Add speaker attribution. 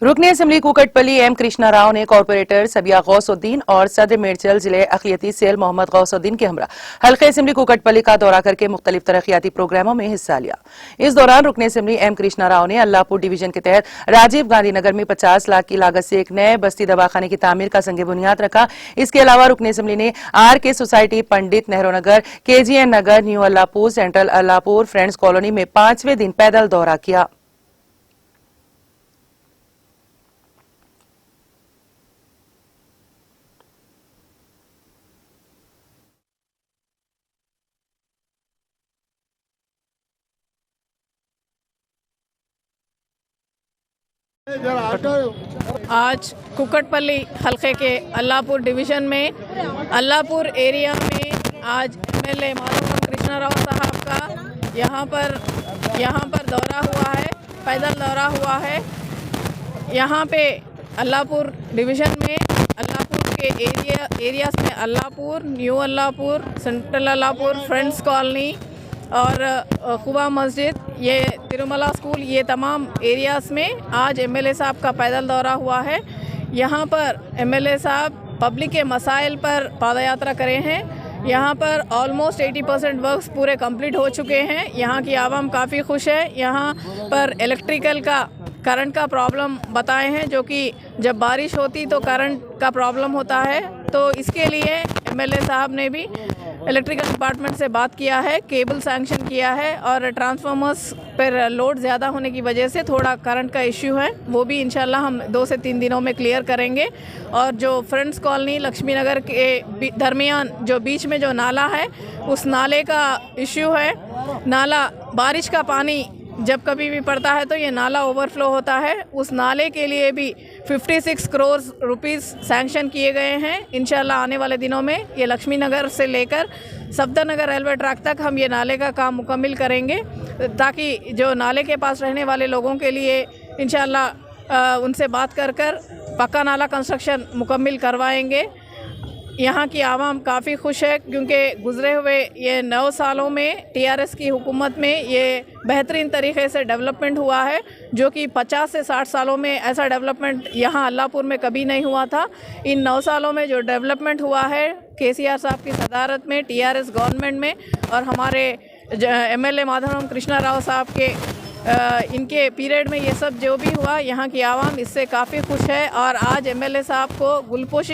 Speaker 1: रुकने assembly Kukatpally M Krishna Rao ने corporator सबिया गौसुद्दीन और सदर मेडचल जिले अखिलती सेल मोहम्मद गौसुद्दीन के हमरा हल्के असेंबली कुकटपल्ली का दौरा करके मुख्तलिफ तरक्याती प्रोग्रामों में हिस्सा लिया। इस दौरान रुकने असेंबली एम कृष्णा राव ने अल्लाहपुर डिवीजन के तहत राजीव गांधी नगर में 50 लाख की लागत से एक नए बस्ती दवाखाने की तामीर का संग बुनियाद रखा। इसके अलावा रुकने असेंबली ने RK society, Pandit Nehru Nagar, KGN Nagar, New Allahpur, Central Allahpur, Friends Colony में 5वें दिन पैदल दौरा किया।
Speaker 2: आज कुकटपल्ली हल्के के अल्लाहपुर डिवीज़न में अल्लाहपुर एरिया में आज MLA माधव कृष्णा राव साहब का यहाँ पर दौरा हुआ है, पैदल दौरा हुआ है। यहाँ पे अल्लाहपुर डिवीज़न में अल्लाहपुर के एरियाज़ में Allahpur, new Allahpur, Central Allahpur, Friends colony और खुबा मस्जिद, ये तिरुमला स्कूल, ये तमाम एरियाज़ में आज MLA साहब का पैदल दौरा हुआ है। यहाँ पर MLA साहब पब्लिक के मसाइल पर पादयात्रा करे हैं। यहाँ पर ऑलमोस्ट 80% वर्क्स पूरे कंप्लीट हो चुके हैं। यहाँ की आवाम काफ़ी खुश है। यहाँ पर इलेक्ट्रिकल का करंट का प्रॉब्लम बताए हैं, जो कि जब बारिश होती तो करंट का प्रॉब्लम होता है, तो इसके लिए MLA साहब ने भी इलेक्ट्रिकल डिपार्टमेंट से बात किया है, केबल सैंक्शन किया है और ट्रांसफार्मर्स पर लोड ज़्यादा होने की वजह से थोड़ा करंट का इश्यू है, वो भी इंशाल्लाह हम 2 से 3 दिनों में क्लियर करेंगे। और जो फ्रेंड्स कॉलोनी लक्ष्मी नगर के दरमियान जो बीच में जो नाला है, उस नाले का इश्यू है। नाला बारिश का पानी जब कभी भी पड़ता है तो ये नाला ओवरफ्लो होता है। उस नाले के लिए भी 56 करोड़ रुपीस सैंक्शन किए गए हैं। इंशाल्लाह आने वाले दिनों में ये लक्ष्मी नगर से लेकर सफदर नगर रेलवे ट्रैक तक हम ये नाले का काम मुकम्मल करेंगे, ताकि जो नाले के पास रहने वाले लोगों के लिए इंशाल्लाह उनसे बात कर पक्का नाला कंस्ट्रक्शन मुकम्मल करवाएंगे। यहाँ की आवाम काफ़ी खुश है, क्योंकि गुज़रे हुए ये 9 सालों में TRS की हुकूमत में ये बेहतरीन तरीके से डेवलपमेंट हुआ है, जो कि 50 से 60 सालों में ऐसा डेवलपमेंट यहाँ अल्लाहपुर में कभी नहीं हुआ था। इन 9 सालों में जो डेवलपमेंट हुआ है KCR साहब की सदारत में, TRS गवर्नमेंट में, और हमारे MLA माधव कृष्णा राव साहब के इनके पीरियड में ये सब जो भी हुआ, यहाँ की आवाम इससे काफ़ी खुश है। और आज MLA साहब को गुलपोशी